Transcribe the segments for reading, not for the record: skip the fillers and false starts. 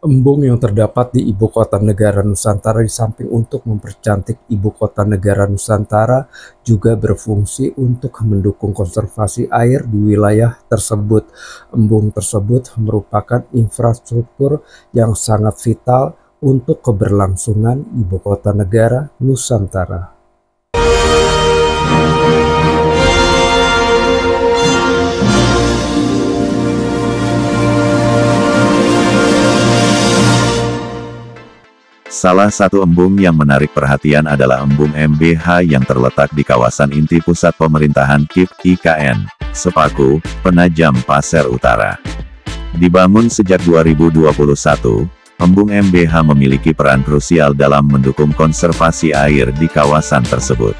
Embung yang terdapat di ibu kota negara Nusantara di samping untuk mempercantik ibu kota negara Nusantara juga berfungsi untuk mendukung konservasi air di wilayah tersebut. Embung tersebut merupakan infrastruktur yang sangat vital untuk keberlangsungan ibu kota negara Nusantara. Salah satu embung yang menarik perhatian adalah embung MBH yang terletak di kawasan inti pusat pemerintahan KIP IKN, Sepaku, Penajam Pasir Utara. Dibangun sejak 2021, embung MBH memiliki peran krusial dalam mendukung konservasi air di kawasan tersebut.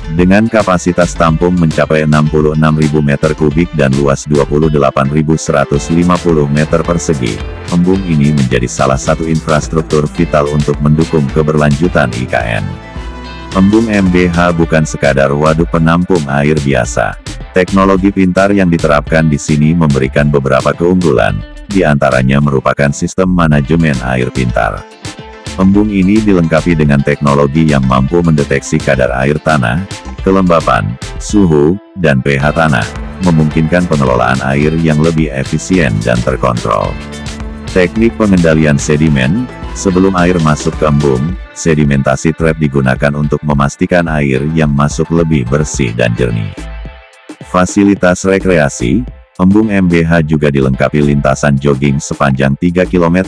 Dengan kapasitas tampung mencapai 66.000 meter kubik dan luas 28.150 meter persegi, embung ini menjadi salah satu infrastruktur vital untuk mendukung keberlanjutan IKN. Embung MBH bukan sekadar waduk penampung air biasa. Teknologi pintar yang diterapkan di sini memberikan beberapa keunggulan, di antaranya merupakan sistem manajemen air pintar. Embung ini dilengkapi dengan teknologi yang mampu mendeteksi kadar air tanah, kelembapan, suhu, dan pH tanah, memungkinkan pengelolaan air yang lebih efisien dan terkontrol. Teknik pengendalian sedimen, sebelum air masuk ke embung, sedimentasi trap digunakan untuk memastikan air yang masuk lebih bersih dan jernih. Fasilitas rekreasi, embung MBH juga dilengkapi lintasan jogging sepanjang 3 km,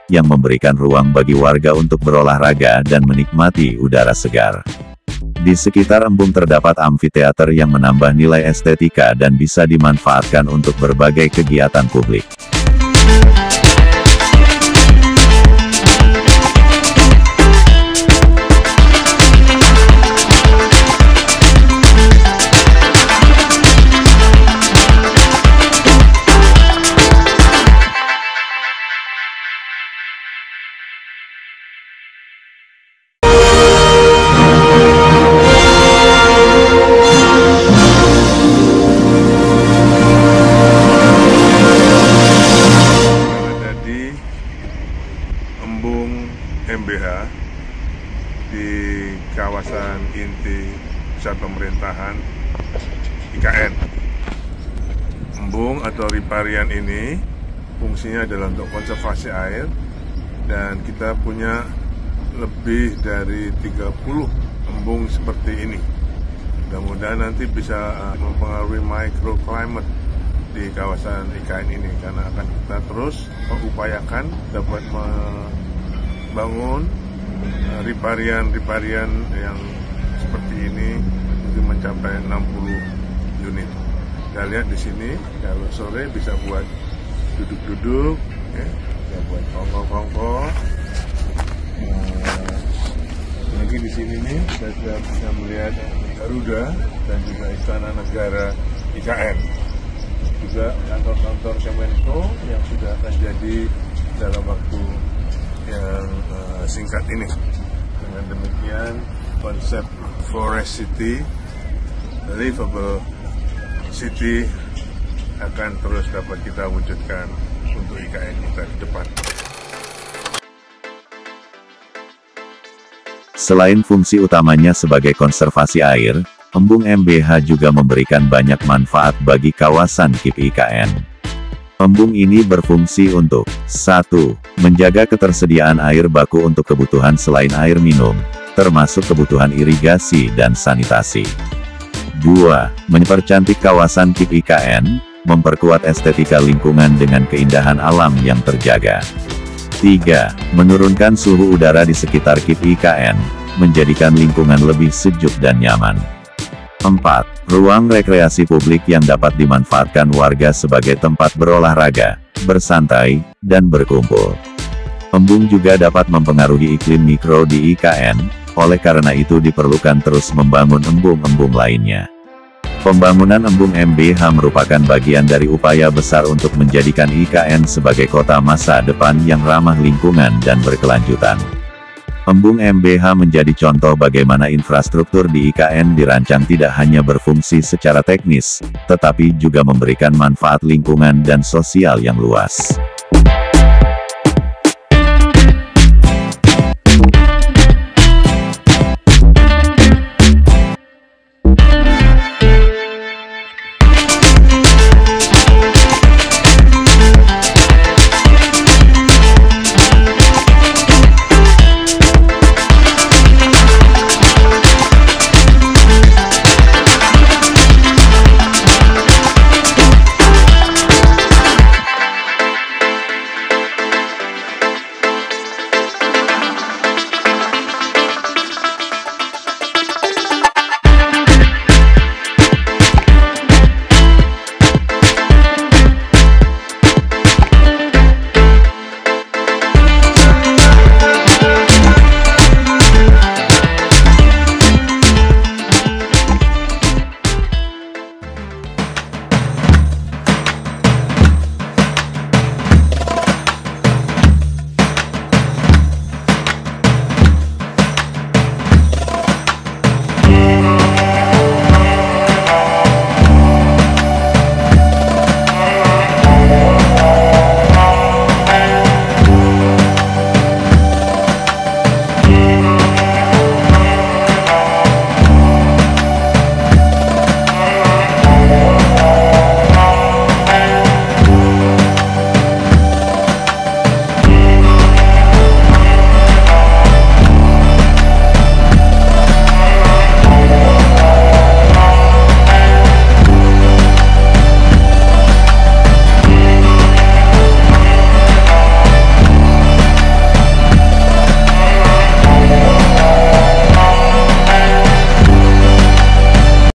yang memberikan ruang bagi warga untuk berolahraga dan menikmati udara segar. Di sekitar embung terdapat amfiteater yang menambah nilai estetika dan bisa dimanfaatkan untuk berbagai kegiatan publik. Embung MBH di kawasan inti pusat pemerintahan IKN. Embung atau riparian ini fungsinya adalah untuk konservasi air, dan kita punya lebih dari 30 embung seperti ini. Mudah-mudahan nanti bisa mempengaruhi microclimate di kawasan IKN ini, karena akan kita terus mengupayakan dapat membangun riparian yang seperti ini mungkin mencapai 60 unit. Kita lihat di sini, kalau sore bisa buat duduk-duduk, ya, bisa buat kongko-kongko. Lagi di sini nih kita bisa melihat Garuda dan juga Istana Negara IKN. Juga kantor-kantor Kemenko yang sudah akan jadi dalam waktu yang singkat ini. Dengan demikian, konsep Forest City, Livable City akan terus dapat kita wujudkan untuk IKN kita ke depan. Selain fungsi utamanya sebagai konservasi air, embung MBH juga memberikan banyak manfaat bagi kawasan KIP IKN. Embung ini berfungsi untuk 1. Menjaga ketersediaan air baku untuk kebutuhan selain air minum, termasuk kebutuhan irigasi dan sanitasi. 2. Mempercantik kawasan KIP IKN, memperkuat estetika lingkungan dengan keindahan alam yang terjaga. 3. Menurunkan suhu udara di sekitar KIP IKN, menjadikan lingkungan lebih sejuk dan nyaman. 4. Ruang rekreasi publik yang dapat dimanfaatkan warga sebagai tempat berolahraga, bersantai, dan berkumpul. Embung juga dapat mempengaruhi iklim mikro di IKN, oleh karena itu diperlukan terus membangun embung-embung lainnya. Pembangunan embung MBH merupakan bagian dari upaya besar untuk menjadikan IKN sebagai kota masa depan yang ramah lingkungan dan berkelanjutan. Embung MBH menjadi contoh bagaimana infrastruktur di IKN dirancang tidak hanya berfungsi secara teknis, tetapi juga memberikan manfaat lingkungan dan sosial yang luas.